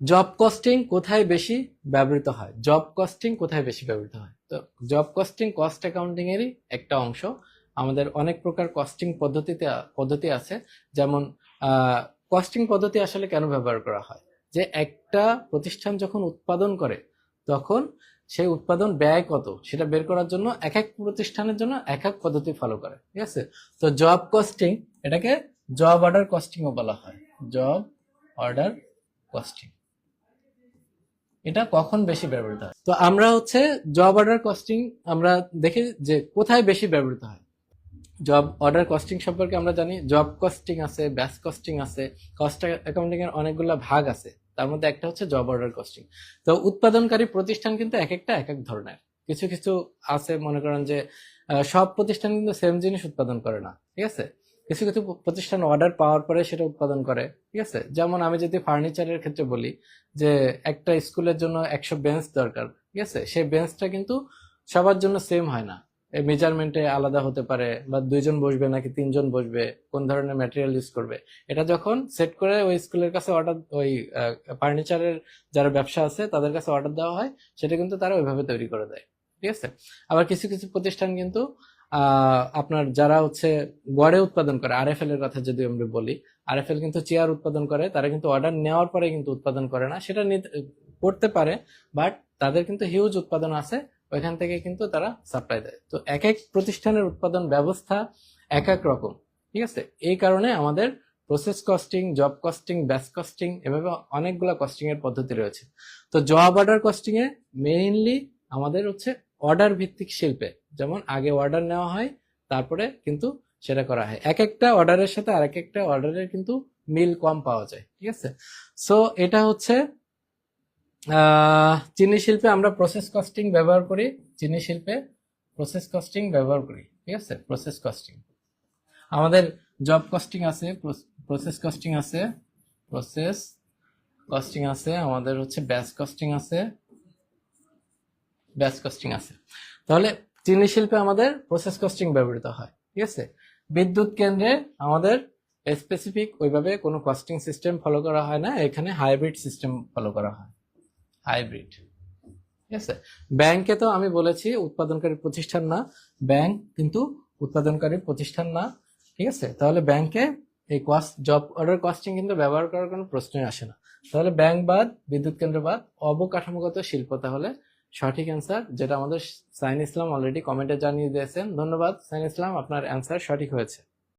Job costing কোথায় বেশি ব্যবহৃত হয়? জব কস্টিং কোথায় বেশি ব্যবহৃত হয়? তো জব কস্টিং কস্ট অ্যাকাউন্টিং এরই একটা অংশ। আমাদের অনেক প্রকার কস্টিং পদ্ধতি আছে। যেমন কস্টিং পদ্ধতি আসলে কেন ব্যবহার করা হয়? যে একটা প্রতিষ্ঠান যখন উৎপাদন করে তখন সেই উৎপাদন ব্যয় কত সেটা বের করার জন্য এক এক প্রতিষ্ঠানের জন্য এক এক পদ্ধতি ফলো করে, ঠিক আছে? তো জব কস্টিং, এটাকে জব অর্ডার কস্টিংও বলা হয়। জব অর্ডার কস্টিং এটা কখন বেশি ব্যবহৃত হয়? তো আমরা হচ্ছে জব অর্ডার কস্টিং আমরা দেখি যে কোথায় বেশি ব্যবহৃত হয়। জব অর্ডার কস্টিং সম্পর্কে আমরা জানি জব কস্টিং আছে, ব্যাচ কস্টিং আছে, কস্ট অ্যাকাউন্টিং এর অনেকগুলো ভাগ আছে। তার মধ্যে একটা হচ্ছে জব অর্ডার কস্টিং। তো উৎপাদনকারী প্রতিষ্ঠান কিন্তু এক একটা এক এক ধরনের। কিছু কিছু আছে, মনে করেন যে সব প্রতিষ্ঠান কিন্তু সেম জিনিস উৎপাদন করে না, ঠিক আছে? কিছু কিছু প্রতিষ্ঠান অর্ডার পাওয়ার পরে সেটা উৎপাদন করে, ঠিক আছে? যেমন আমি যদি ফার্নিচারের ক্ষেত্রে বলি যে একটা স্কুলের জন্য 100 বেঞ্চ দরকার, ঠিক আছে? সেই বেঞ্চটা কিন্তু সবার জন্য সেম হয় না। মেজারমেন্টে আলাদা হতে পারে, বা 2 জন বসবে নাকি 3 জন বসবে, কোন ধরনের ম্যাটেরিয়াল ইউজ করবে, এটা যখন সেট করে ওই স্কুলের কাছে অর্ডার, ওই ফার্নিচারের যারা ব্যবসা আছে তাদের কাছে অর্ডার দেওয়া হয়, সেটা কিন্তু তারা ওইভাবে তৈরি করে দেয়, ঠিক আছে? আবার কিছু কিছু প্রতিষ্ঠান কিন্তু আপনার যারা হচ্ছে গড়ে উৎপাদন করে, আরএফএল এর কথা যদি আমরা বলি, আরএফএল কিন্তু চেয়ার উৎপাদন করে, তারা কিন্তু অর্ডার নেওয়ার পরে কিন্তু উৎপাদন করে না, সেটা করতে পারে, বাট তাদের কিন্তু হিউজ উৎপাদন আছে, ওইখান থেকে কিন্তু তারা সাপ্লাই দেয়। তো এক এক প্রতিষ্ঠানের উৎপাদন ব্যবস্থা এক এক রকম, ঠিক আছে? এই কারণে আমাদের process costing, job costing, batch costing, এভাবে অনেকগুলা কস্টিং এর পদ্ধতি রয়েছে। তো জব অর্ডার কস্টিং এ মেইনলি আমাদের হচ্ছে অর্ডার ভিত্তিক শিল্পে, যেমন আগে অর্ডার নেওয়া হয়, তারপরে কিন্তু সেটা করা হয়। এক একটা অর্ডারের সাথে আর এক একটা অর্ডারের কিন্তু মিল কম পাওয়া যায়, ঠিক আছে? সো এটা হচ্ছে চিনি শিল্পে আমরা প্রসেস কস্টিং ব্যবহার করি। চিনি শিল্পে প্রসেস কস্টিং ব্যবহার করি, ঠিক আছে? প্রসেস কস্টিং আমাদের জব কস্টিং আছে, প্রসেস কস্টিং আছে, প্রসেস কস্টিং আছে, আমাদের হচ্ছে ব্যাচ কস্টিং আছে, ব্যাচ কস্টিং আছে। তাহলে চিনি শিল্পে আমাদের প্রসেস কস্টিং ব্যবহৃত হয়, ঠিক আছে? বিদ্যুৎ কেন্দ্রে আমাদের স্পেসিফিক ওইভাবে কোনো কস্টিং সিস্টেম ফলো করা হয় না, এখানে হাইব্রিড সিস্টেম ফলো করা হয়, হাইব্রিড, ঠিক আছে? ব্যাংকে তো আমি বলেছি উৎপাদনকারী প্রতিষ্ঠান না, ব্যাংক কিন্তু উৎপাদনকারী প্রতিষ্ঠান না, ঠিক আছে? তাহলে ব্যাংকে এই জব অর্ডার কস্টিং কিন্তু ব্যবহার করার কোনো প্রশ্নই আসে না। তাহলে ব্যাংক বাদ, বিদ্যুৎ কেন্দ্র বাদ, অবকাঠামোগত শিল্প তাহলে সঠিক অ্যান্সার, যেটা আমাদের সাইন ইসলাম অলরেডি কমেন্টে জানিয়ে দিয়েছেন। ধন্যবাদ সাইন ইসলাম, আপনার অ্যান্সার সঠিক হয়েছে।